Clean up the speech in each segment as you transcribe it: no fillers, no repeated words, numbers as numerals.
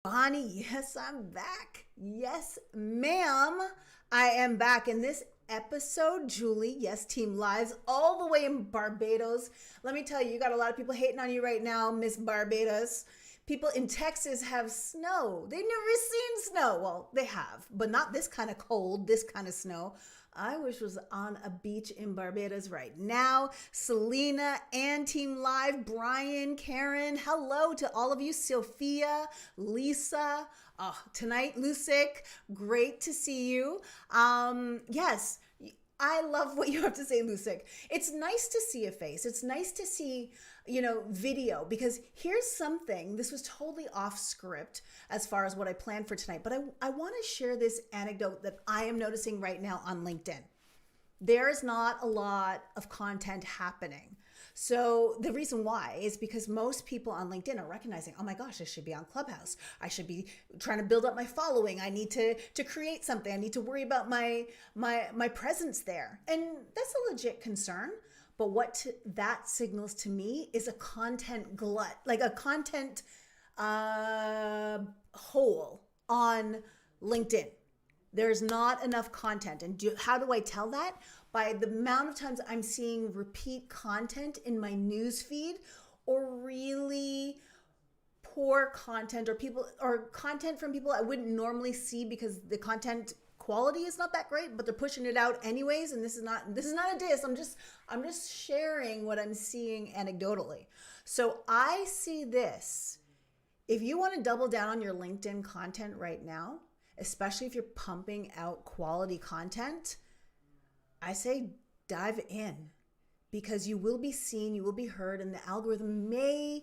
Bonnie, yes, I'm back. Yes, ma'am. I am back in this episode. Julie, yes, Team Lives, all the way in Barbados. Let me tell you, you got a lot of people hating on you right now, Miss Barbados. People in Texas have snow. They've never seen snow. Well, they have, but not this kind of cold, this kind of snow. I wish was on a beach in Barbados right now. Selena and Team Live, Brian, Karen, hello to all of you. Sophia, Lisa, tonight, Lucic, great to see you. Yes, I love what you have to say, Lucic. It's nice to see a face. It's nice to see, video, because here's something. This was totally off script as far as what I planned for tonight, but I want to share this anecdote that I am noticing right now on LinkedIn. There's not a lot of content happening. So the reason why is because most people on LinkedIn are recognizing, oh my gosh, I should be on Clubhouse. I should be trying to build up my following. I need to create something. I need to worry about my presence there. And that's a legit concern. But that signals to me is a content glut, like a content hole on LinkedIn. There's not enough content. And how do I tell that? By the amount of times I'm seeing repeat content in my news feed, or really poor content, or content from people I wouldn't normally see because the content quality is not that great, but they're pushing it out anyways. And this is not a diss. I'm just sharing what I'm seeing anecdotally. So I see this. If you want to double down on your LinkedIn content right now, especially if you're pumping out quality content, I say dive in, because you will be seen, you will be heard, and the algorithm may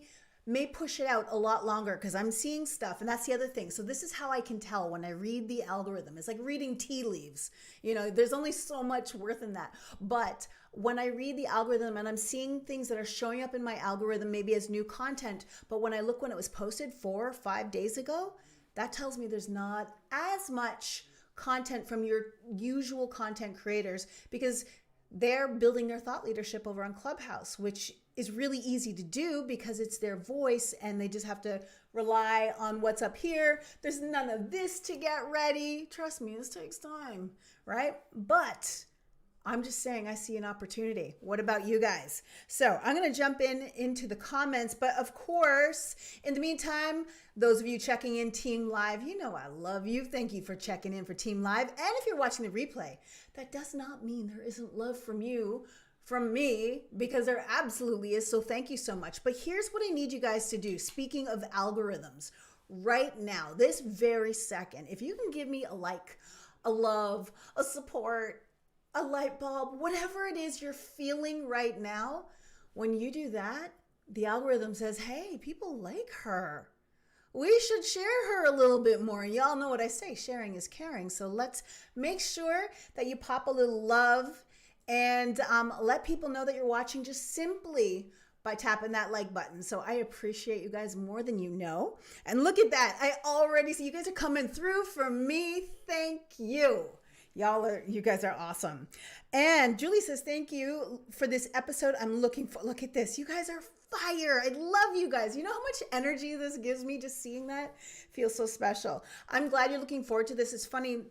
push it out a lot longer, because I'm seeing stuff. And that's the other thing. So this is how I can tell when I read the algorithm. It's like reading tea leaves. There's only so much worth in that. But when I read the algorithm and I'm seeing things that are showing up in my algorithm, maybe as new content, but when I look when it was posted 4 or 5 days ago, that tells me there's not as much content from your usual content creators, because they're building their thought leadership over on Clubhouse, which is really easy to do because it's their voice and they just have to rely on what's up here. There's none of this to get ready. Trust me, this takes time, right? But I'm just saying I see an opportunity. What about you guys? So I'm going to jump into the comments. But of course, in the meantime, those of you checking in Team Live, I love you. Thank you for checking in for Team Live. And if you're watching the replay, that does not mean there isn't love from you, from me, because there absolutely is. So thank you so much. But here's what I need you guys to do. Speaking of algorithms, right now, this very second, if you can give me a like, a love, a support, a light bulb, whatever it is you're feeling right now, when you do that, the algorithm says, hey, people like her. We should share her a little bit more. Y'all know what I say, sharing is caring. So let's make sure that you pop a little love and let people know that you're watching just simply by tapping that like button. So I appreciate you guys more than you know. And look at that. I already see you guys are coming through for me. Thank you. You guys are awesome. And Julie says, thank you for this episode. I'm looking for, look at this. You guys are fire. I love you guys. You know how much energy this gives me just seeing that? Feels so special. I'm glad you're looking forward to this. It's funny,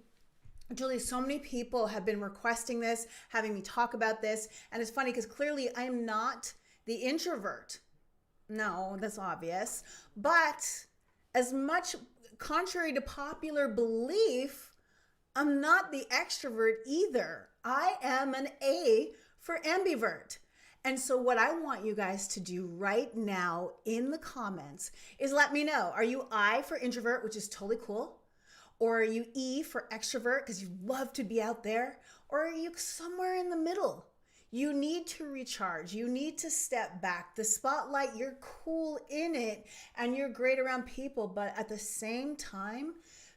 Julie, so many people have been requesting this, having me talk about this. And it's funny because clearly I'm not the introvert. No, that's obvious. But as much contrary to popular belief, I'm not the extrovert either. I am an A for ambivert. And so what I want you guys to do right now in the comments is let me know. Are you I for introvert, which is totally cool? Or are you E for extrovert because you love to be out there? Or are you somewhere in the middle? You need to recharge. You need to step back. The spotlight, you're cool in it and you're great around people. But at the same time,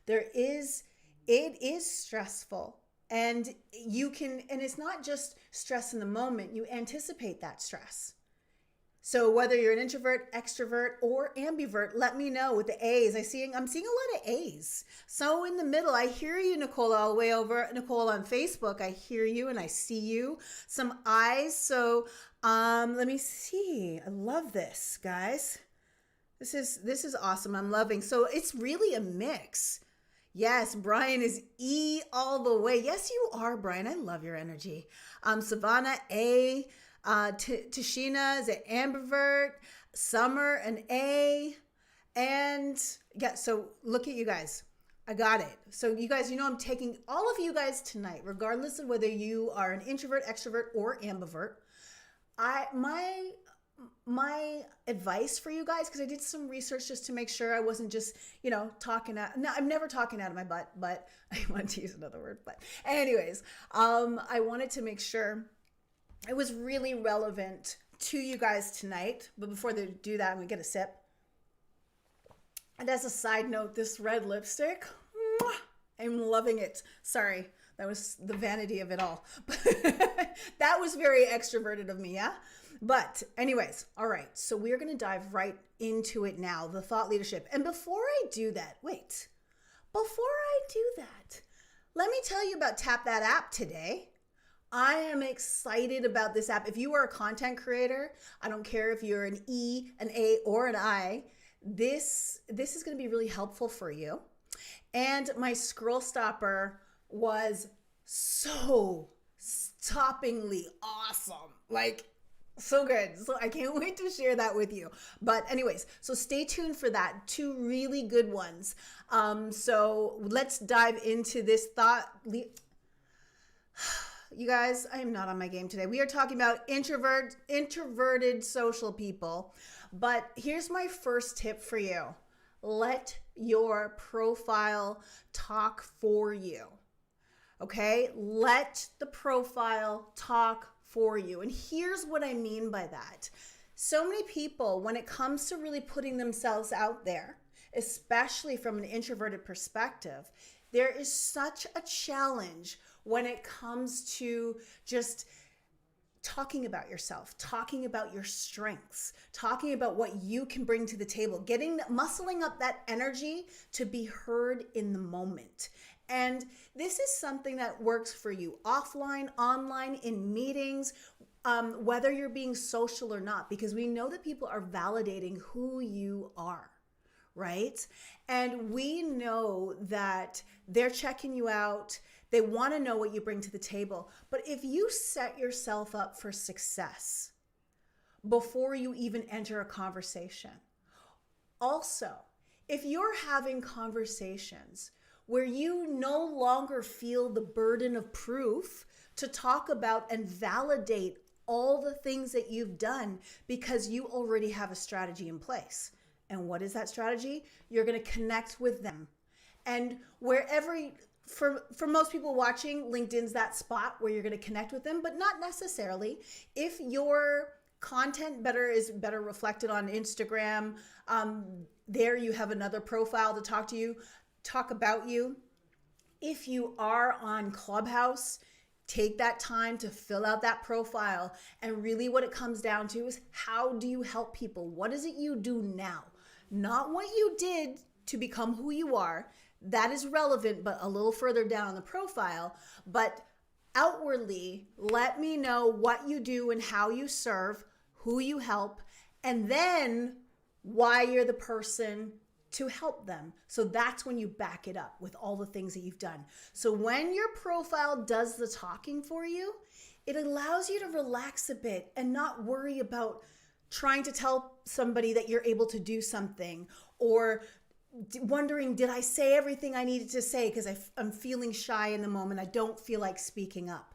it is stressful, and and it's not just stress in the moment, you anticipate that stress. So whether you're an introvert, extrovert, or ambivert, let me know with the A's. I'm seeing a lot of A's. So in the middle, I hear you, Nicole, all the way over. Nicole on Facebook, I hear you and I see you. Some I's. So let me see. I love this, guys. This is awesome. I'm loving. So it's really a mix. Yes, Brian is E all the way. Yes, you are, Brian. I love your energy. Savannah A, Tashina is an ambivert. Summer an A, and yeah. So look at you guys. I got it. So you guys, I'm taking all of you guys tonight, regardless of whether you are an introvert, extrovert, or ambivert. My advice for you guys, because I did some research just to make sure I wasn't just, talking out. No, I'm never talking out of my butt, but I wanted to use another word. But anyways, I wanted to make sure it was really relevant to you guys tonight. But before they do that, I'm going to get a sip. And as a side note, this red lipstick, I'm loving it. Sorry, that was the vanity of it all. That was very extroverted of me, yeah? But anyways, all right. So we're going to dive right into it now, the thought leadership. And before I do that, let me tell you about Tap That App today. I am excited about this app. If you are a content creator, I don't care if you're an E, an A, or an I, this is going to be really helpful for you. And my scroll stopper was so stoppingly awesome. Like, so good. So I can't wait to share that with you. But anyways, so stay tuned for that. Two really good ones. So let's dive into this thought. You guys, I am not on my game today. We are talking about introverted social people. But here's my first tip for you. Let your profile talk for you. Okay? Let the profile talk for you. And here's what I mean by that. So many people, when it comes to really putting themselves out there, especially from an introverted perspective, there is such a challenge when it comes to just talking about yourself, talking about your strengths, talking about what you can bring to the table, muscling up that energy to be heard in the moment. And this is something that works for you offline, online, in meetings, whether you're being social or not, because we know that people are validating who you are, right? And we know that they're checking you out. They want to know what you bring to the table. But if you set yourself up for success before you even enter a conversation, also, if you're having conversations where you no longer feel the burden of proof to talk about and validate all the things that you've done because you already have a strategy in place. And what is that strategy? You're going to connect with them. And for most people watching, LinkedIn's that spot where you're going to connect with them, but not necessarily. If your content is better reflected on Instagram, there you have another profile to talk about you. If you are on Clubhouse, take that time to fill out that profile. And really what it comes down to is, how do you help people? What is it you do now? Not what you did to become who you are. That is relevant, but a little further down the profile. But outwardly, let me know what you do and how you serve, who you help, and then why you're the person to help them. So that's when you back it up with all the things that you've done. So when your profile does the talking for you, it allows you to relax a bit and not worry about trying to tell somebody that you're able to do something, or wondering, did I say everything I needed to say because I'm feeling shy in the moment. I don't feel like speaking up.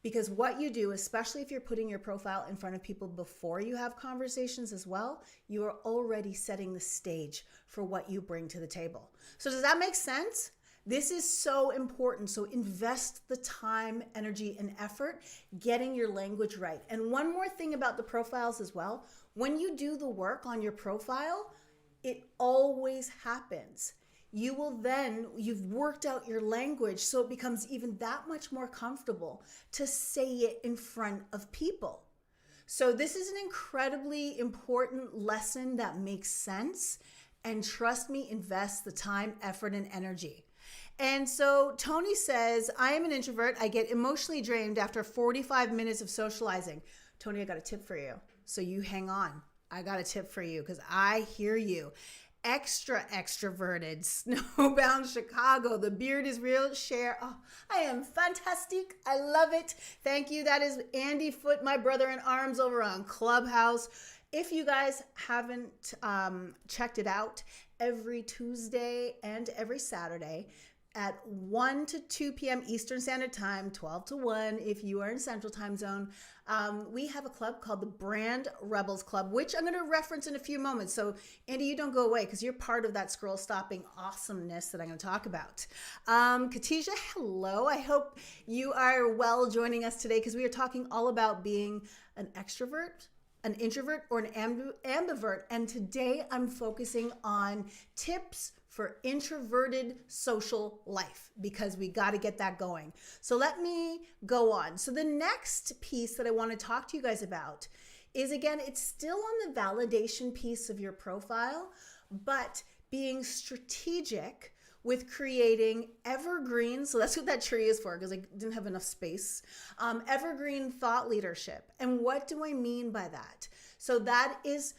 Because what you do, especially if you're putting your profile in front of people before you have conversations as well, you are already setting the stage for what you bring to the table. So does that make sense? This is so important. So invest the time, energy, and effort getting your language right. And one more thing about the profiles as well. When you do the work on your profile, it always happens. You've worked out your language, so it becomes even that much more comfortable to say it in front of people. So this is an incredibly important lesson that makes sense. And trust me, invest the time, effort, and energy. And so Tony says, I am an introvert. I get emotionally drained after 45 minutes of socializing. Tony, I got a tip for you. So you hang on. I got a tip for you because I hear you. Extra extroverted, snowbound Chicago. The beard is real. Cher. Oh, I am fantastic. I love it. Thank you. That is Andy Foote, my brother in arms over on Clubhouse. If you guys haven't checked it out, every Tuesday and every Saturday at 1 to 2 p.m. Eastern Standard Time, 12 to 1 if you are in Central Time Zone, we have a club called the Brand Rebels Club, which I'm going to reference in a few moments. So, Andy, you don't go away because you're part of that scroll-stopping awesomeness that I'm going to talk about. Katisha, hello. I hope you are well joining us today because we are talking all about being an extrovert, an introvert, or an ambivert. And today I'm focusing on tips for introverted social life because we got to get that going. So let me go on. So the next piece that I want to talk to you guys about is, again, it's still on the validation piece of your profile, but being strategic with creating evergreen, so that's what that tree is for because I didn't have enough space, evergreen thought leadership. And what do I mean by that? So that is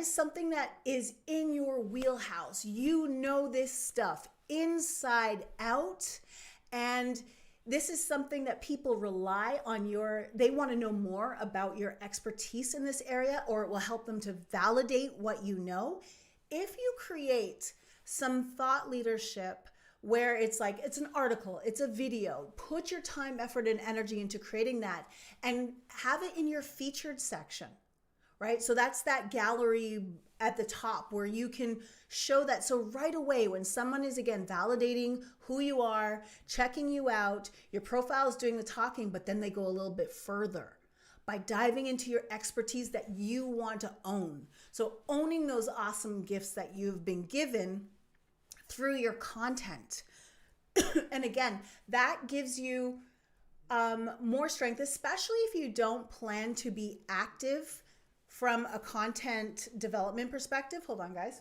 something that is in your wheelhouse. You know this stuff inside out. And this is something that people rely on they want to know more about your expertise in this area, or it will help them to validate what you know. If you create some thought leadership where it's like, it's an article, it's a video, put your time, effort, and energy into creating that and have it in your featured section. Right? So that's that gallery at the top where you can show that. So right away, when someone is, again, validating who you are, checking you out, your profile is doing the talking, but then they go a little bit further by diving into your expertise that you want to own. So owning those awesome gifts that you've been given through your content. And again, that gives you more strength, especially if you don't plan to be active from a content development perspective. Hold on, guys.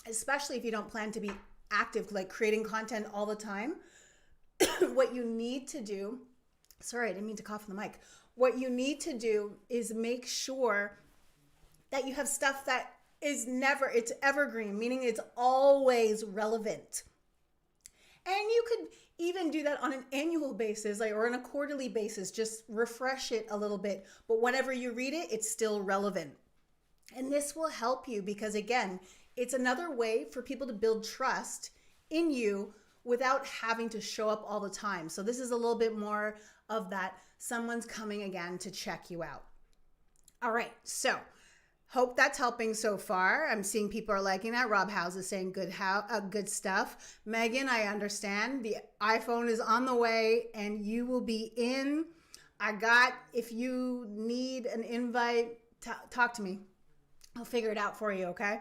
Especially if you don't plan to be active, like creating content all the time. What you need to do, sorry, I didn't mean to cough on the mic. What you need to do is make sure that you have stuff that is it's evergreen, meaning it's always relevant. And you could even do that on an annual basis, or on a quarterly basis, just refresh it a little bit. But whenever you read it, it's still relevant. And this will help you because, again, it's another way for people to build trust in you without having to show up all the time. So this is a little bit more of that someone's coming again to check you out. All right, so hope that's helping so far. I'm seeing people are liking that. Rob House is saying good stuff. Megan, I understand. The iPhone is on the way and you will be in. If you need an invite, talk to me. I'll figure it out for you, okay?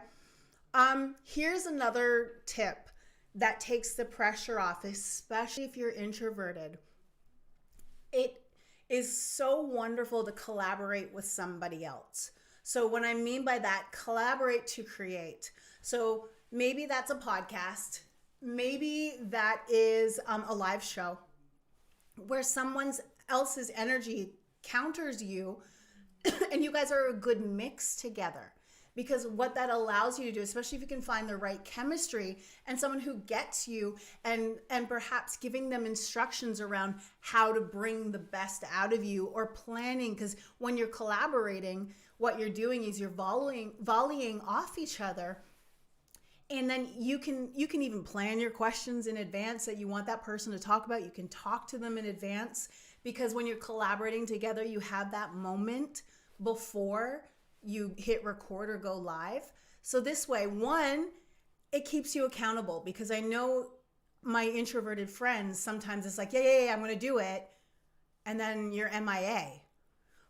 Here's another tip that takes the pressure off, especially if you're introverted. It is so wonderful to collaborate with somebody else. So what I mean by that, collaborate to create. So maybe that's a podcast. Maybe that is a live show where someone else's energy counters you and you guys are a good mix together. Because what that allows you to do, especially if you can find the right chemistry and someone who gets you and perhaps giving them instructions around how to bring the best out of you or planning. Because when you're collaborating, what you're doing is you're volleying off each other. And then you can even plan your questions in advance that you want that person to talk about. You can talk to them in advance because when you're collaborating together, you have that moment before you hit record or go live. So this way, one, it keeps you accountable because I know my introverted friends, sometimes it's like, yeah, I'm going to do it. And then you're MIA.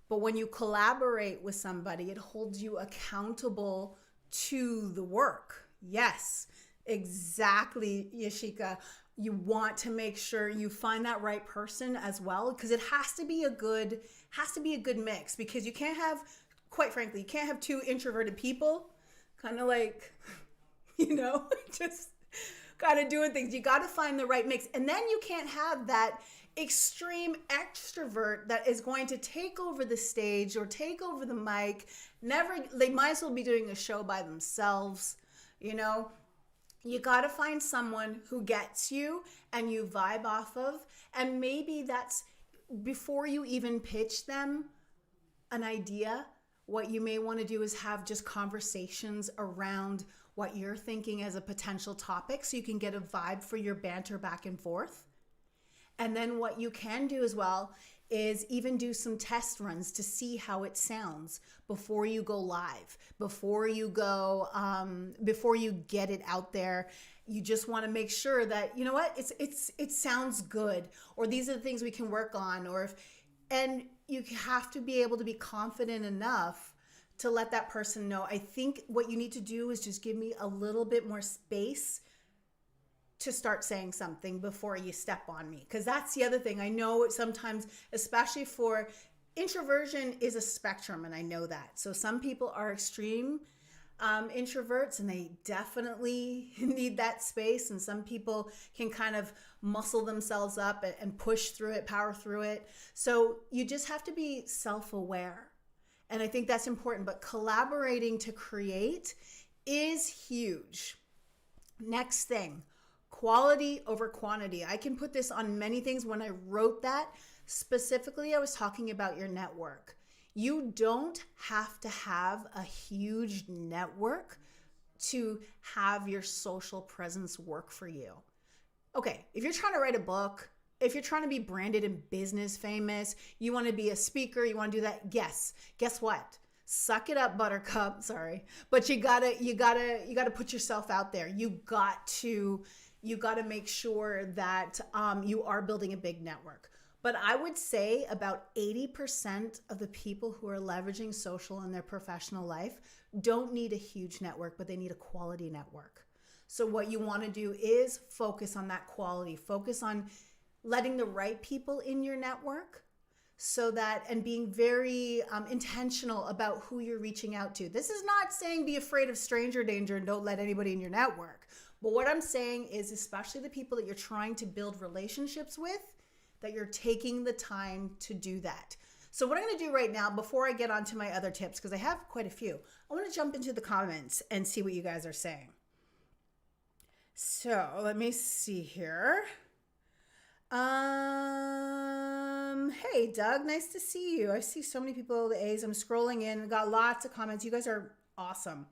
But when you collaborate with somebody, it holds you accountable to the work. Yes, exactly, Yashika. You want to make sure you find that right person as well because it has to be a good mix because you can't have, quite frankly, you can't have two introverted people kind of like, just kind of doing things. You got to find the right mix. And then you can't have that extreme extrovert that is going to take over the stage or take over the mic. They might as well be doing a show by themselves. You know, you got to find someone who gets you and you vibe off of. And maybe that's before you even pitch them an idea. What you may want to do is have just conversations around what you're thinking as a potential topic so you can get a vibe for your banter back and forth. And then what you can do as well is even do some test runs to see how it sounds before you go live, before you get it out there. You just want to make sure that, you know what, it sounds good, or these are the things we can work on, and you have to be able to be confident enough to let that person know, I think what you need to do is just give me a little bit more space to start saying something before you step on me. Because that's the other thing. I know sometimes, especially for introversion is a spectrum, and I know that. So some people are extreme introverts and they definitely need that space. And some people can kind of muscle themselves up and push through it, power through it. So you just have to be self-aware. And I think that's important. But collaborating to create is huge. Next thing. Quality over quantity. I can put this on many things. When I wrote that, specifically, I was talking about your network. You don't have to have a huge network to have your social presence work for you. Okay, if you're trying to write a book, if you're trying to be branded and business famous, you want to be a speaker, you want to do that, yes. Guess what? Suck it up, buttercup. Sorry. But you gotta put yourself out there. You got to make sure that you are building a big network. But I would say about 80% of the people who are leveraging social in their professional life don't need a huge network, but they need a quality network. So what you want to do is focus on that quality, focus on letting the right people in your network, so that, and being very intentional about who you're reaching out to. This is not saying be afraid of stranger danger and don't let anybody in your network. But what I'm saying is, especially the people that you're trying to build relationships with, that you're taking the time to do that. So what I'm going to do right now, before I get on to my other tips, because I have quite a few, I want to jump into the comments and see what you guys are saying. So let me see here. Hey Doug, nice to see you. I see so many people, the A's. I'm scrolling in, got lots of comments. You guys are awesome.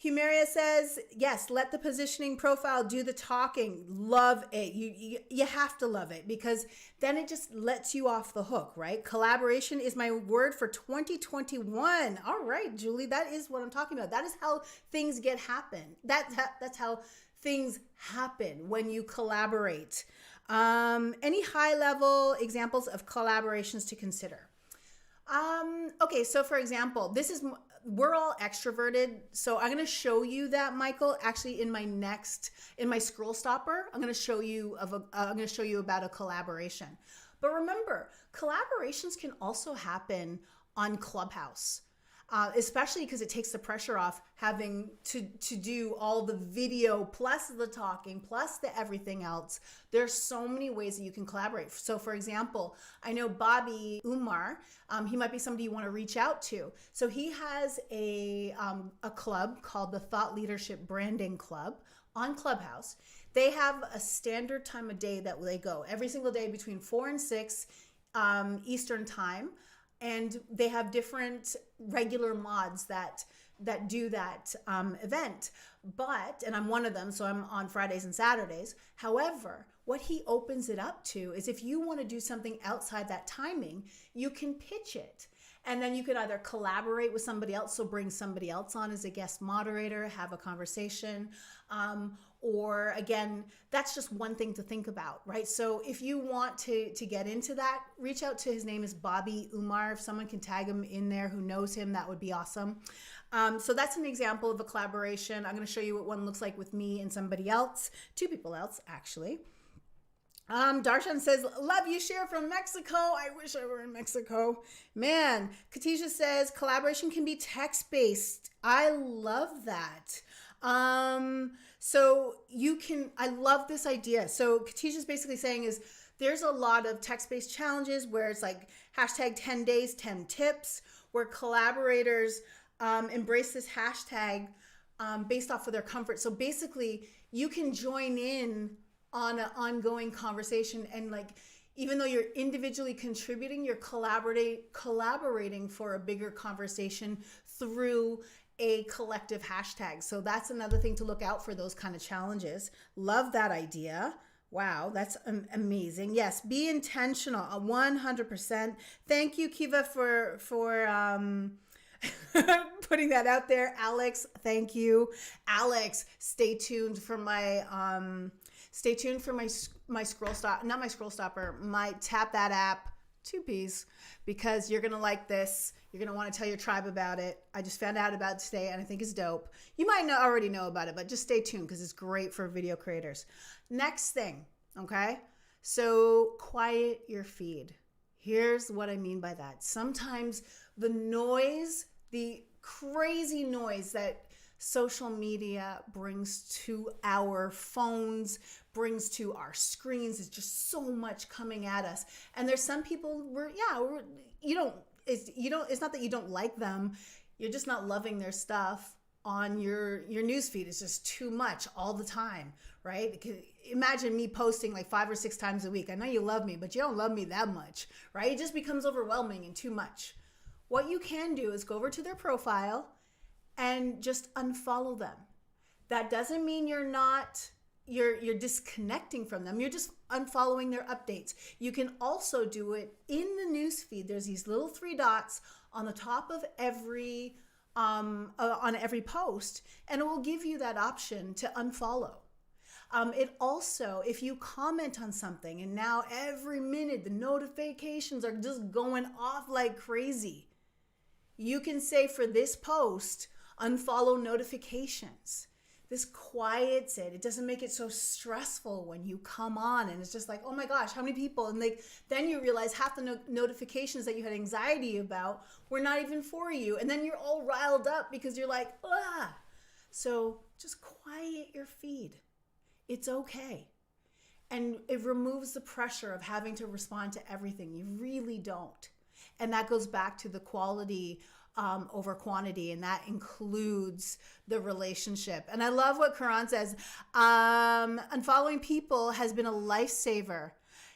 Humeria says, yes, let the positioning profile do the talking. Love it. You have to love it, because then it just lets you off the hook, right? Collaboration is my word for 2021. All right, Julie, that is what I'm talking about. That is how things happen. That's how things happen when you collaborate. Any high level examples of collaborations to consider? Okay, so for example, we're all extroverted. So I'm going to show you that, Michael, actually in my scroll stopper, I'm going to show you about a collaboration. But remember, collaborations can also happen on Clubhouse. Especially because it takes the pressure off having to do all the video plus the talking plus the everything else. There's so many ways that you can collaborate. So for example, I know Bobby Umar, he might be somebody you want to reach out to. So he has a club called the Thought Leadership Branding Club on Clubhouse. They have a standard time of day that they go every single day between 4 and 6 Eastern time. And they have different regular mods that do that event. And I'm one of them, so I'm on Fridays and Saturdays. However, what he opens it up to is if you want to do something outside that timing, you can pitch it. And then you could either collaborate with somebody else, so bring somebody else on as a guest moderator, have a conversation, or again, that's just one thing to think about, right? So if you want to get into that, reach out to, his name is Bobby Umar. If someone can tag him in there who knows him, that would be awesome. So that's an example of a collaboration. I'm going to show you what one looks like with me and somebody else, 2 people else actually. Darshan says, love you, Cher from Mexico. I wish I were in Mexico. Man, Katisha says, collaboration can be text-based. I love that. So you can, I love this idea. So Katisha's basically saying is there's a lot of text-based challenges where it's like hashtag 10 days, 10 tips, where collaborators embrace this hashtag based off of their comfort. So basically you can join in on an ongoing conversation, and like, even though you're individually contributing, you're collaborating for a bigger conversation through a collective hashtag. So that's another thing to look out for, those kind of challenges. Love that idea. Wow, that's amazing. Yes, be intentional, 100%. Thank you, Kiva, for putting that out there. Alex, thank you. Alex, stay tuned for my my scroll stop, not my scroll stopper, my Tap That app, 2Ps, because you're going to like this. You're going to want to tell your tribe about it. I just found out about it today and I think it's dope. You might already know about it, but just stay tuned because it's great for video creators. Next thing, okay? So quiet your feed. Here's what I mean by that. Sometimes the noise, the crazy noise that social media brings to our phones, brings to our screens, is just so much coming at us. And there's some people where, it's not that you don't like them, you're just not loving their stuff on your news feed. It's just too much all the time, right? Because imagine me posting like 5 or 6 times a week. I know you love me, but you don't love me that much, right? It just becomes overwhelming and too much. What you can do is go over to their profile and just unfollow them. That doesn't mean you're disconnecting from them. You're just unfollowing their updates. You can also do it in the news feed. There's these little 3 dots on the top of every on every post, and it will give you that option to unfollow. It also, if you comment on something and now every minute the notifications are just going off like crazy, you can say for this post, unfollow notifications. This quiets it. It doesn't make it so stressful when you come on and it's just like, oh my gosh, how many people? And then you realize half the notifications that you had anxiety about were not even for you. And then you're all riled up because you're like, ah. So just quiet your feed. It's okay. And it removes the pressure of having to respond to everything. You really don't. And that goes back to the quality over quantity, and that includes the relationship. And I love what Karan says. Unfollowing people has been a lifesaver.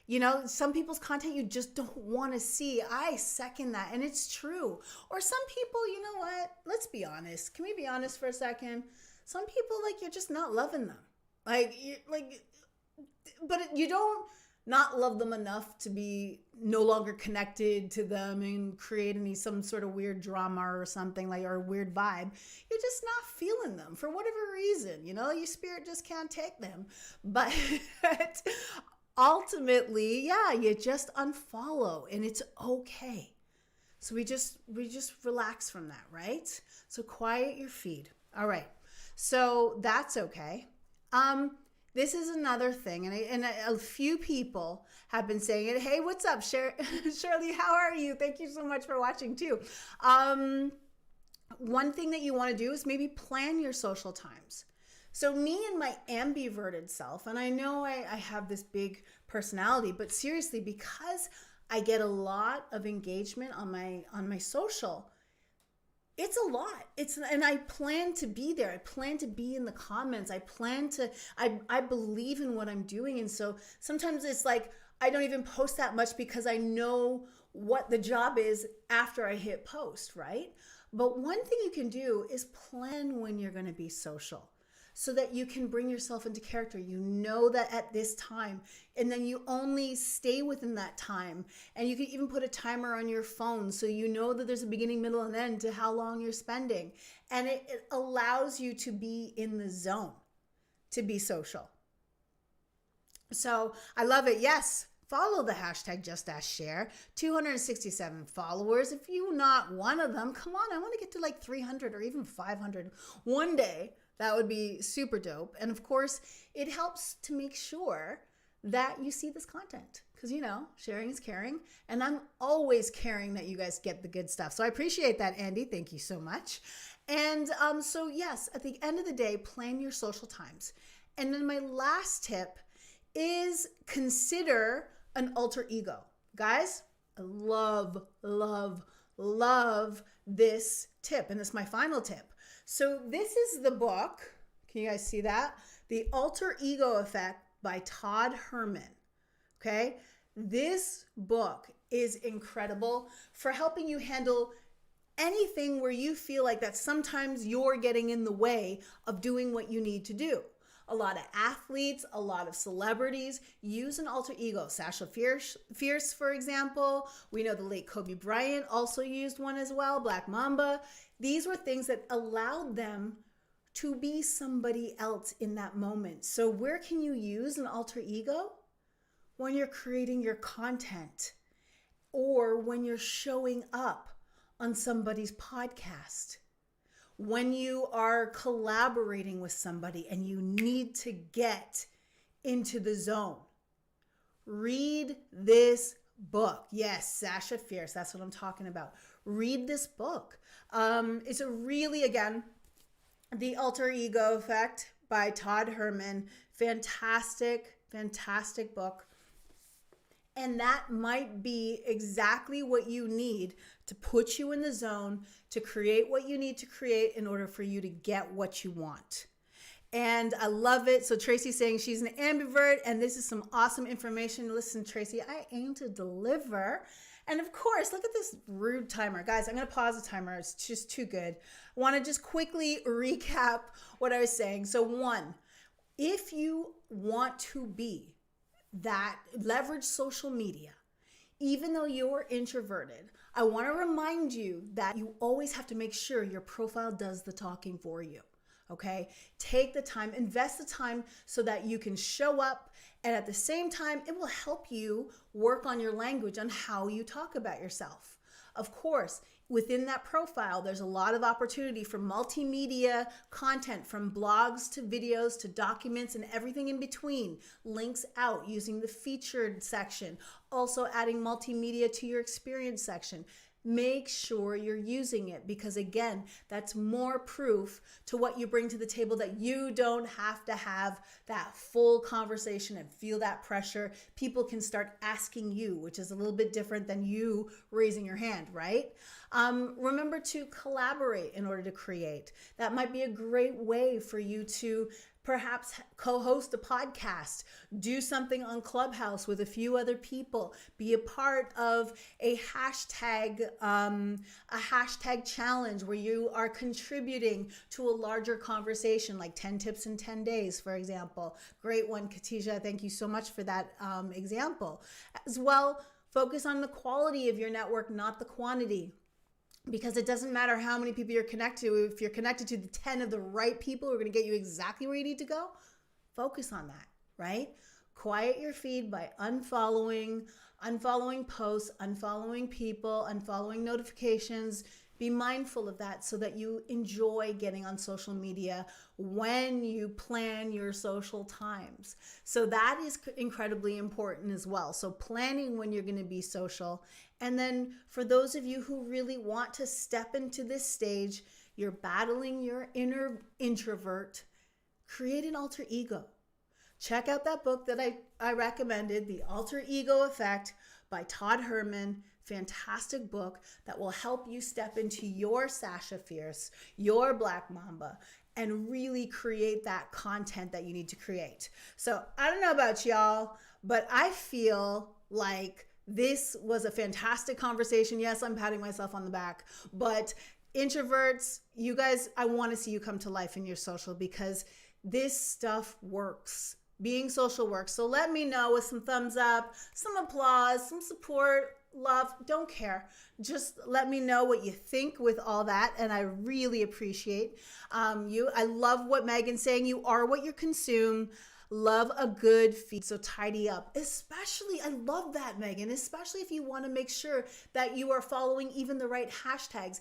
You know, some people's content you just don't want to see. I second that, and it's true. Or some people, you know what? Let's be honest. Can we be honest for a second? Some people, like, you're just not loving them. But you don't not love them enough to be no longer connected to them and create some sort of weird drama or something, like, or a weird vibe. You're just not feeling them for whatever reason, you know, your spirit just can't take them. But ultimately, yeah, you just unfollow and it's okay. So we just relax from that, right? So quiet your feed. All right. So that's okay. This is another thing, and a few people have been saying it. Hey, what's up, Shirley? How are you? Thank you so much for watching too. One thing that you want to do is maybe plan your social times. So me and my ambiverted self, and I know I have this big personality, but seriously, because I get a lot of engagement on my social, it's a lot. And I plan to be there. I plan to be in the comments. I believe in what I'm doing. And so sometimes it's like, I don't even post that much because I know what the job is after I hit post, right? But one thing you can do is plan when you're going to be social, so that you can bring yourself into character. You know that at this time, and then you only stay within that time. And you can even put a timer on your phone so you know that there's a beginning, middle, and end to how long you're spending. And it allows you to be in the zone, to be social. So I love it. Yes, follow the hashtag #JustAskShare. 267 followers. If you're not one of them, come on, I want to get to like 300 or even 500 one day. That would be super dope. And of course, it helps to make sure that you see this content, because, you know, sharing is caring, and I'm always caring that you guys get the good stuff. So I appreciate that, Andy. Thank you so much. And so yes, at the end of the day, plan your social times. And then my last tip is consider an alter ego. Guys, I love, love, love this tip. And this is my final tip. So this is the book. Can you guys see that? The Alter Ego Effect by Todd Herman. Okay? This book is incredible for helping you handle anything where you feel like that sometimes you're getting in the way of doing what you need to do. A lot of athletes, a lot of celebrities use an alter ego. Sasha Fierce, for example. We know the late Kobe Bryant also used one as well, Black Mamba. These were things that allowed them to be somebody else in that moment. So where can you use an alter ego? When you're creating your content or when you're showing up on somebody's podcast, when you are collaborating with somebody and you need to get into the zone. Read this book. Yes, Sasha Fierce, that's what I'm talking about. Read this book. It's a really, again, The Alter Ego Effect by Todd Herman. Fantastic, fantastic book. And that might be exactly what you need to put you in the zone, to create what you need to create in order for you to get what you want. And I love it. So Tracy's saying she's an ambivert, and this is some awesome information. Listen, Tracy, I aim to deliver. And of course, look at this rude timer. Guys, I'm going to pause the timer. It's just too good. I want to just quickly recap what I was saying. So one, if you want to be that leverage social media, even though you're introverted, I want to remind you that you always have to make sure your profile does the talking for you. Okay? Take the time, invest the time so that you can show up, and at the same time, it will help you work on your language, on how you talk about yourself. Of course, within that profile, there's a lot of opportunity for multimedia content, from blogs to videos to documents and everything in between. Links out using the featured section. Also adding multimedia to your experience section. Make sure you're using it, because again, that's more proof to what you bring to the table, that you don't have to have that full conversation and feel that pressure. People can start asking you, which is a little bit different than you raising your hand, right? Remember to collaborate in order to create. That might be a great way for you to perhaps co-host a podcast, do something on Clubhouse with a few other people, be a part of a hashtag challenge where you are contributing to a larger conversation, like 10 tips in 10 days, for example. Great one, Katisha. Thank you so much for that example. As well, focus on the quality of your network, not the quantity. Because it doesn't matter how many people you're connected to. If you're connected to the 10 of the right people who are going to get you exactly where you need to go, focus on that, right? Quiet your feed by unfollowing posts, unfollowing people, unfollowing notifications. Be mindful of that so that you enjoy getting on social media when you plan your social times. So that is incredibly important as well. So planning when you're going to be social. And then for those of you who really want to step into this stage, you're battling your inner introvert, create an alter ego. Check out that book that I recommended, The Alter Ego Effect by Todd Herman. Fantastic book that will help you step into your Sasha Fierce, your Black Mamba, and really create that content that you need to create. So I don't know about y'all, but I feel like this was a fantastic conversation. Yes, I'm patting myself on the back, but introverts, you guys, I want to see you come to life in your social, because this stuff works. Being social works. So let me know with some thumbs up, some applause, some support, love, don't care. Just let me know what you think with all that, and I really appreciate you. I love what Megan's saying. You are what you consume. Love a good feed, so tidy up. Especially, I love that, Megan, especially if you want to make sure that you are following even the right hashtags.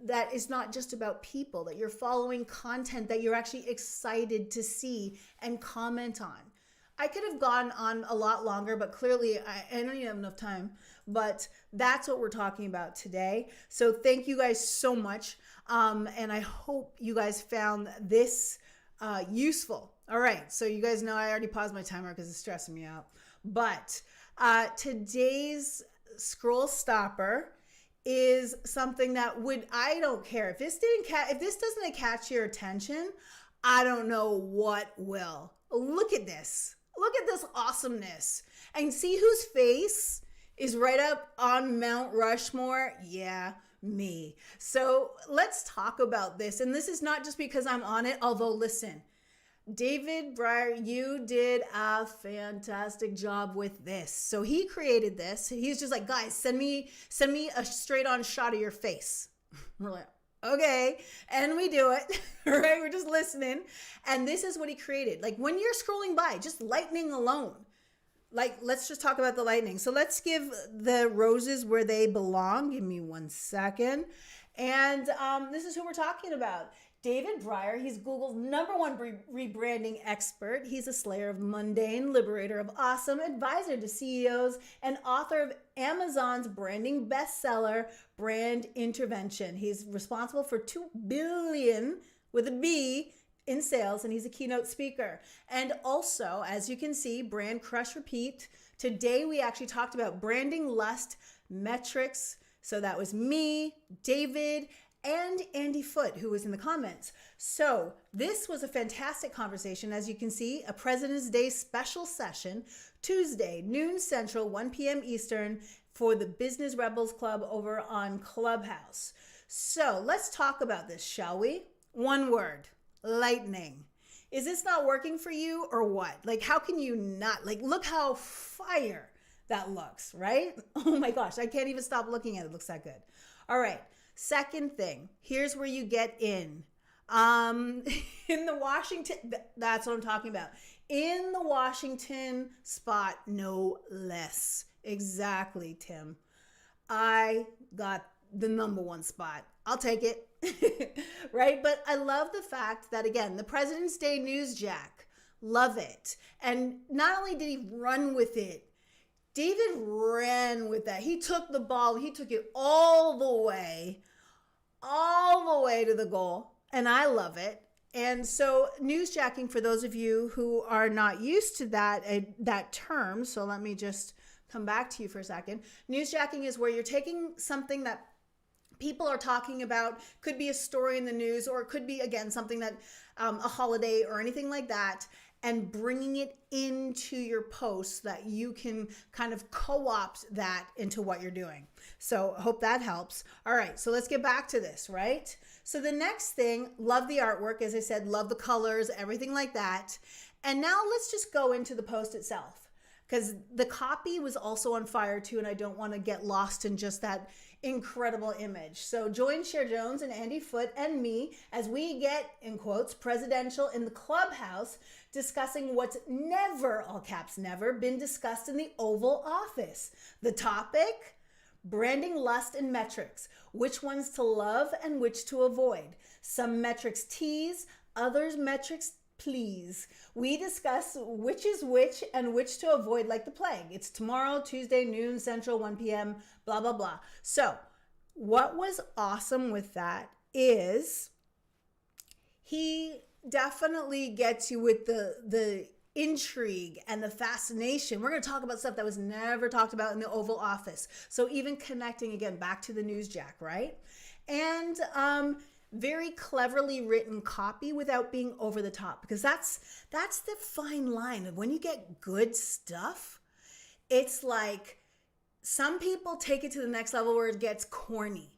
That is not just about people, that you're following content that you're actually excited to see and comment on. I could have gone on a lot longer, but clearly I don't even have enough time. but that's what we're talking about today. So thank you guys so much. And I hope you guys found this useful. All right. So you guys know I already paused my timer because it's stressing me out. But today's scroll stopper is something that I don't care if this doesn't catch your attention, I don't know what will. Look at this awesomeness, and see whose face is right up on Mount Rushmore. Yeah, me. So let's talk about this. And this is not just because I'm on it, although listen, David Breyer, you did a fantastic job with this. So he created this. He's just like, guys, send me a straight on shot of your face. We're like, okay. And we do it, right? We're just listening. And this is what he created. Like when you're scrolling by, just lightning alone. Like, let's just talk about the lightning. So let's give the roses where they belong. Give me 1 second. And this is who we're talking about. David Breyer, he's Google's #1 rebranding expert. He's a slayer of mundane, liberator of awesome, advisor to CEOs, and author of Amazon's branding bestseller, Brand Intervention. He's responsible for $2 billion with a B in sales, and he's a keynote speaker. And also, as you can see, brand crush repeat. Today, we actually talked about branding lust metrics. So that was me, David, and Andy Foote, who was in the comments. So this was a fantastic conversation. As you can see, a President's Day special session, Tuesday, noon Central, 1 p.m. Eastern, for the Business Rebels Club over on Clubhouse. So let's talk about this, shall we? One word, lightning. Is this not working for you or what? Like, how can you not? Like, look how fire that looks, right? Oh my gosh, I can't even stop looking at it. It looks that good. All right. Second thing, here's where you get in. In the Washington, that's what I'm talking about. In the Washington spot, no less. Exactly, Tim. I got the #1 spot. I'll take it. Right? But I love the fact that, again, the President's Day Newsjack, love it. And not only did he run with it, David ran with that. He took the ball. He took it all the way to the goal. And I love it. And so newsjacking, for those of you who are not used to that term, so let me just come back to you for a second. Newsjacking is where you're taking something that people are talking about, could be a story in the news, or it could be, again, something that a holiday or anything like that, and bringing it into your posts so that you can kind of co-opt that into what you're doing. So I hope that helps. All right, so let's get back to this, right? So the next thing, love the artwork. As I said, love the colors, everything like that. And now let's just go into the post itself, because the copy was also on fire too, and I don't want to get lost in just that incredible image. So join Cher Jones and Andy Foote and me as we get, in quotes, presidential in the Clubhouse, discussing what's never, all caps never, been discussed in the Oval Office. The topic, branding lust and metrics, which ones to love and which to avoid. Some metrics tease, others metrics please. We discuss which is which and which to avoid like the plague. It's tomorrow, Tuesday, noon Central, 1 p.m., blah, blah, blah. So what was awesome with that is he definitely gets you with the intrigue and the fascination. We're going to talk about stuff that was never talked about in the Oval Office. So even connecting again back to the Newsjack, right? And very cleverly written copy without being over the top, because that's the fine line of when you get good stuff. It's like some people take it to the next level where it gets corny.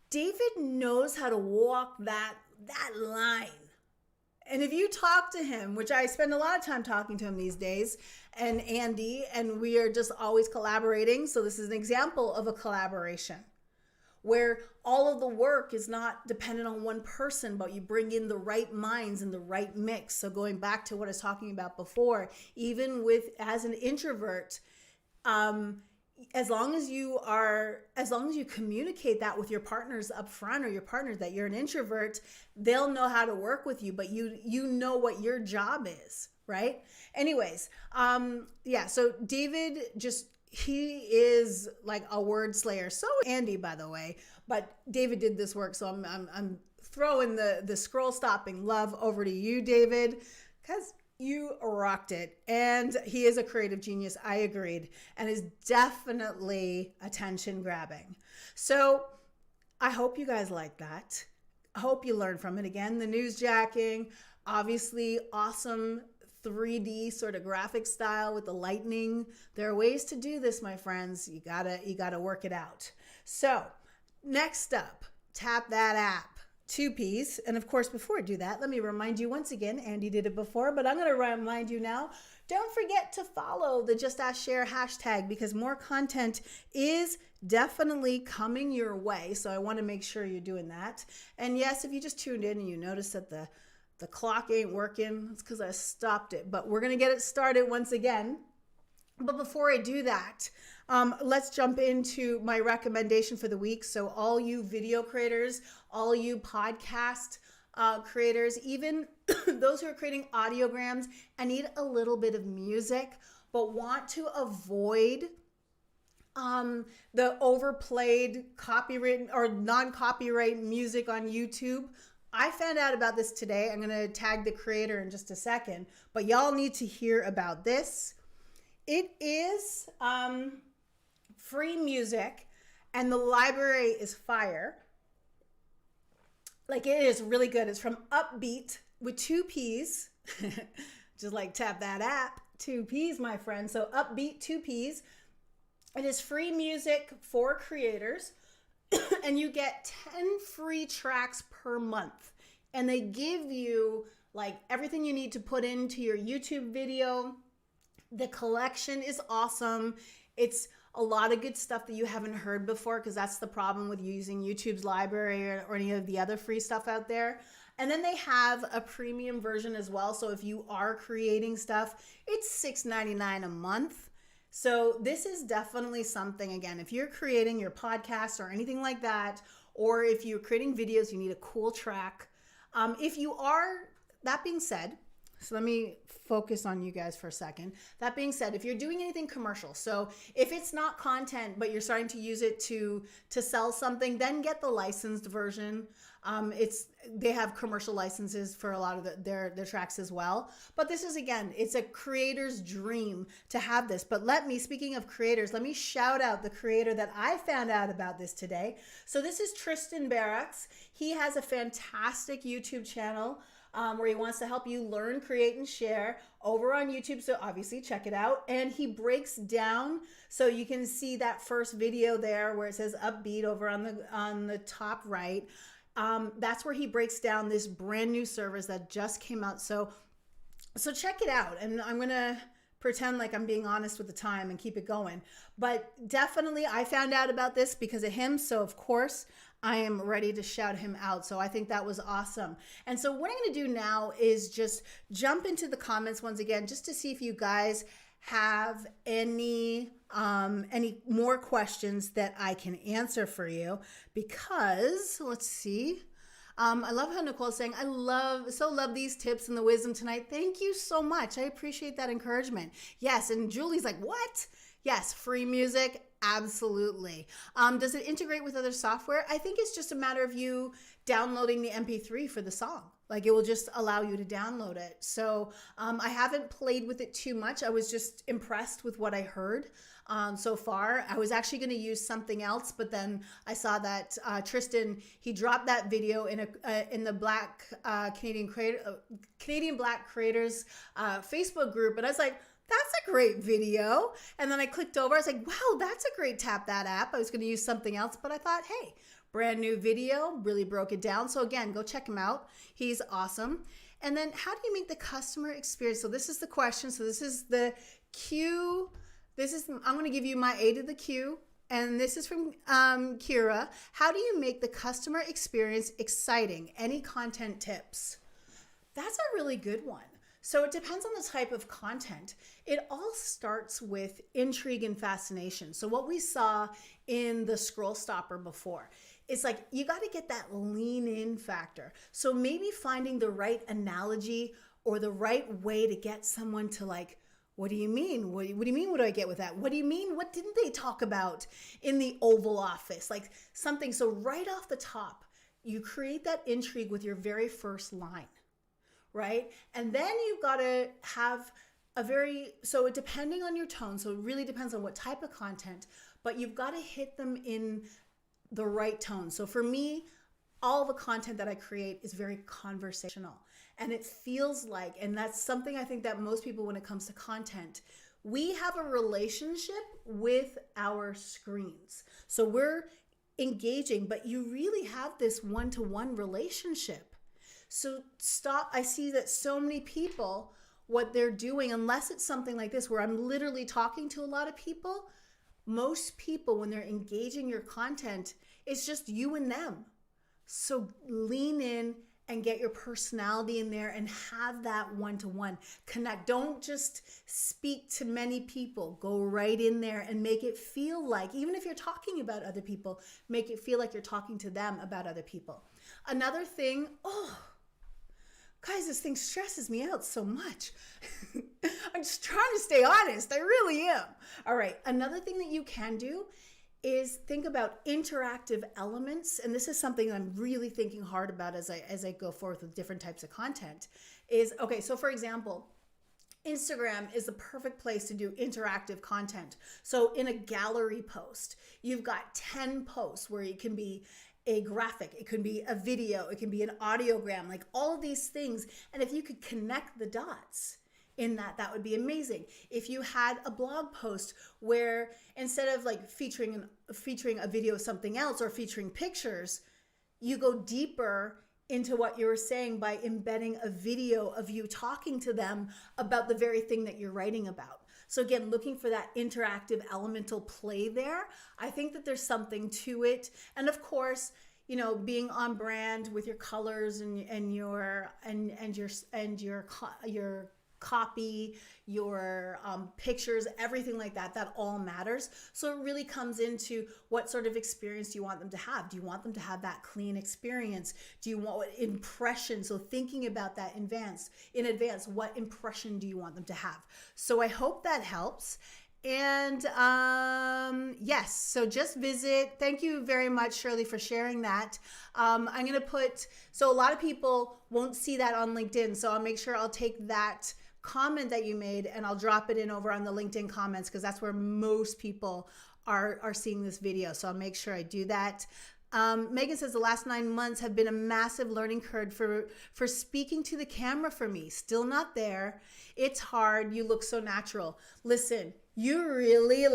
David knows how to walk that line. And if you talk to him, which I spend a lot of time talking to him these days, and Andy, and we are just always collaborating. So this is an example of a collaboration where all of the work is not dependent on one person, but you bring in the right minds and the right mix. So going back to what I was talking about before, even as an introvert, as long as you communicate that with your partners up front, or your partners that you're an introvert, they'll know how to work with you, but you know what your job is, right? Anyways, so David just he is like a word slayer. So Andy, by the way, but David did this work. So I'm throwing the scroll stopping love over to you, David, because you rocked it. And he is a creative genius. I agreed. And is definitely attention grabbing. So I hope you guys like that. I hope you learned from it. Again, the newsjacking, obviously awesome 3D sort of graphic style with the lightning. There are ways to do this, my friends. You gotta work it out. So next up, tap that app. 2 Ps. And of course, before I do that, let me remind you once again, Andy did it before, but I'm going to remind you now, don't forget to follow the Just Ask Cher hashtag, because more content is definitely coming your way. So I want to make sure you're doing that. And yes, if you just tuned in and you notice that the clock ain't working, it's because I stopped it, but we're going to get it started once again. But before I do that, let's jump into my recommendation for the week. So all you video creators, all you podcast creators, even those who are creating audiograms and need a little bit of music, but want to avoid the overplayed copyright or non-copyright music on YouTube. I found out about this today. I'm going to tag the creator in just a second, but y'all need to hear about this. It is free music, and the library is fire. Like, it is really good. It's from Upbeat with 2 Ps. Just like tap that app. 2 Ps, my friend. So Upbeat, 2 Ps. It is free music for creators. And you get 10 free tracks per month. And they give you like everything you need to put into your YouTube video. The collection is awesome. It's a lot of good stuff that you haven't heard before, because that's the problem with using YouTube's library or any of the other free stuff out there. And then they have a premium version as well. So if you are creating stuff, it's $6.99 a month. So this is definitely something, again, if you're creating your podcast or anything like that, or if you're creating videos, you need a cool track. If you are, that being said, so let me focus on you guys for a second. That being said, if you're doing anything commercial, so if it's not content, but you're starting to use it to sell something, then get the licensed version. They have commercial licenses for a lot of their tracks as well. But this is, again, it's a creator's dream to have this. But speaking of creators, let me shout out the creator that I found out about this today. So this is Tristan Barracks. He has a fantastic YouTube channel where he wants to help you learn, create, and share over on YouTube. So obviously check it out. And he breaks down, so you can see that first video there where it says Upbeat over on the top right. That's where he breaks down this brand new service that just came out. So check it out. And I'm going to pretend like I'm being honest with the time and keep it going. But definitely I found out about this because of him. So of course I am ready to shout him out. So I think that was awesome. And so what I'm going to do now is just jump into the comments once again, just to see if you guys have any more questions that I can answer for you, because let's see. I love how Nicole's saying, I love these tips and the wisdom tonight. Thank you so much. I appreciate that encouragement. Yes. And Julie's like, what? Yes. Free music. Absolutely. Does it integrate with other software? I think it's just a matter of you downloading the MP3 for the song. Like, it will just allow you to download it. So I haven't played with it too much. I was just impressed with what I heard so far. I was actually going to use something else, but then I saw that Tristan, he dropped that video in the Black Canadian Black Creators Facebook group, and I was like, that's a great video. And then I clicked over. I was like, wow, that's a great Tap That app. I was going to use something else, but I thought, hey, brand new video, really broke it down. So again, go check him out. He's awesome. And then how do you make the customer experience? So this is the question. So this is the Q. I'm going to give you my A to the Q. And this is from Kira. How do you make the customer experience exciting? Any content tips? That's a really good one. So it depends on the type of content. It all starts with intrigue and fascination. So what we saw in the scroll stopper before, it's like you got to get that lean in factor. So maybe finding the right analogy or the right way to get someone to like What do you mean? What do you mean? What do I get with that? What do you mean? What didn't they talk about in the Oval Office? Like something. So right off the top, you create that intrigue with your very first line, right? And then you've got to have so depending on your tone, so it really depends on what type of content, but you've got to hit them in the right tone. So for me, all the content that I create is very conversational. And it feels like, and that's something I think that most people, when it comes to content, we have a relationship with our screens. So we're engaging, but you really have this one-to-one relationship. So stop. I see that so many people, what they're doing, unless it's something like this where I'm literally talking to a lot of people, most people, when they're engaging your content, it's just you and them. So lean in and get your personality in there and have that one-to-one connect. Don't just speak to many people. Go right in there and make it feel like, even if you're talking about other people, make it feel like you're talking to them about other people. Another thing, guys, this thing stresses me out so much. I'm just trying to stay honest. I really am. All right. Another thing that you can do is think about interactive elements. And this is something I'm really thinking hard about as I go forth with different types of content is, okay, so for example, Instagram is the perfect place to do interactive content. So in a gallery post, you've got 10 posts where it can be a graphic, it can be a video, it can be an audiogram, like all of these things. And if you could connect the dots in that would be amazing. If you had a blog post where instead of like featuring a video of something else or featuring pictures, you go deeper into what you were saying by embedding a video of you talking to them about the very thing that you're writing about. So again, looking for that interactive elemental play there. I think that there's something to it. And of course, you know, being on brand with your colors and your copy, your pictures, everything like that, that all matters. So it really comes into what sort of experience do you want them to have? Do you want them to have that clean experience? Do you want what impression? So thinking about that in advance, what impression do you want them to have? So I hope that helps. And yes, so just visit. Thank you very much, Shirley, for sharing that. I'm going to so a lot of people won't see that on LinkedIn. So I'll make sure I'll take that comment that you made and I'll drop it in over on the LinkedIn comments because that's where most people are seeing this video. So I'll make sure I do that. Megan says the last 9 months have been a massive learning curve for speaking to the camera for me. Still not there. It's hard. You look so natural. Listen, you really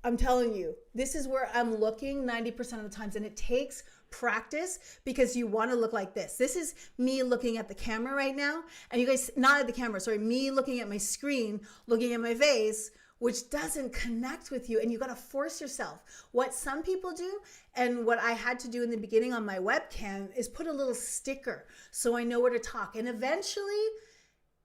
I'm telling you, this is where I'm looking 90% of the times, and it takes practice because you want to look like this. This is me looking at the camera right now, and you guys, not at the camera, sorry, me looking at my screen, looking at my face, which doesn't connect with you, and you got to force yourself. What some people do, and what I had to do in the beginning on my webcam, is put a little sticker so I know where to talk. And eventually,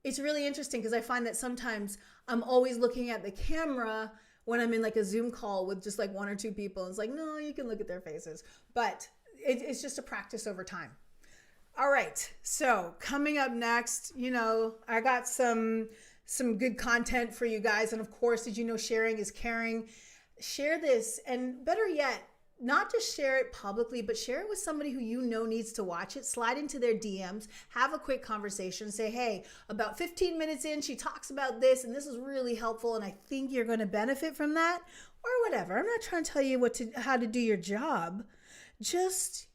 it's really interesting because I find that sometimes I'm always looking at the camera when I'm in like a Zoom call with just like 1 or 2 people. It's like, no, you can look at their faces. But it's just a practice over time. All right, so coming up next, I got some good content for you guys. And of course, did you know sharing is caring? Share this, and better yet, not just share it publicly, but share it with somebody who you know needs to watch it. Slide into their DMs, have a quick conversation, say, hey, about 15 minutes in, she talks about this, and this is really helpful, and I think you're going to benefit from that, or whatever. I'm not trying to tell you how to do your job. Just,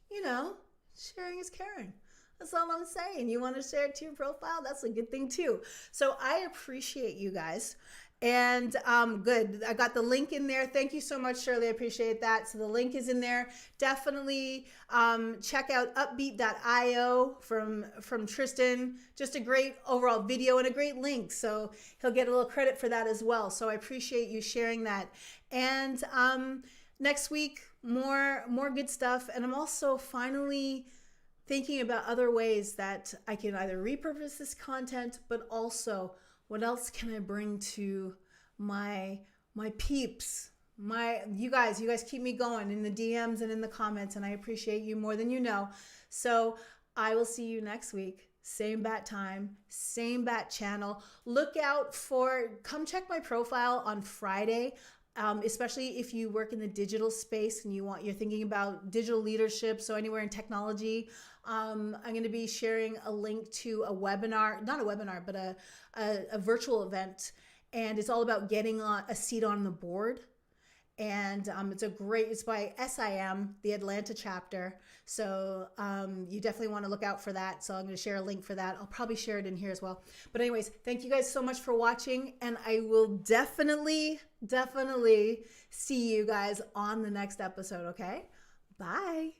sharing is caring. That's all I'm saying. You want to share it to your profile? That's a good thing too. So I appreciate you guys. And good. I got the link in there. Thank you so much, Shirley. I appreciate that. So the link is in there. Definitely check out upbeat.io from Tristan. Just a great overall video and a great link. So he'll get a little credit for that as well. So I appreciate you sharing that. And next week, more good stuff. And I'm also finally thinking about other ways that I can either repurpose this content, but also what else can I bring to my peeps? You guys keep me going in the DMs and in the comments, and I appreciate you more than you know. So I will see you next week. same bat time, same bat channel. Come check my profile on Friday. Especially if you work in the digital space and you're thinking about digital leadership, so anywhere in technology, I'm going to be sharing a link to a webinar, not a webinar, but a virtual event, and it's all about getting a seat on the board. And it's by SIM, the Atlanta chapter. So you definitely want to look out for that. So I'm going to share a link for that. I'll probably share it in here as well. But anyways, thank you guys so much for watching. And I will definitely see you guys on the next episode, okay? Bye.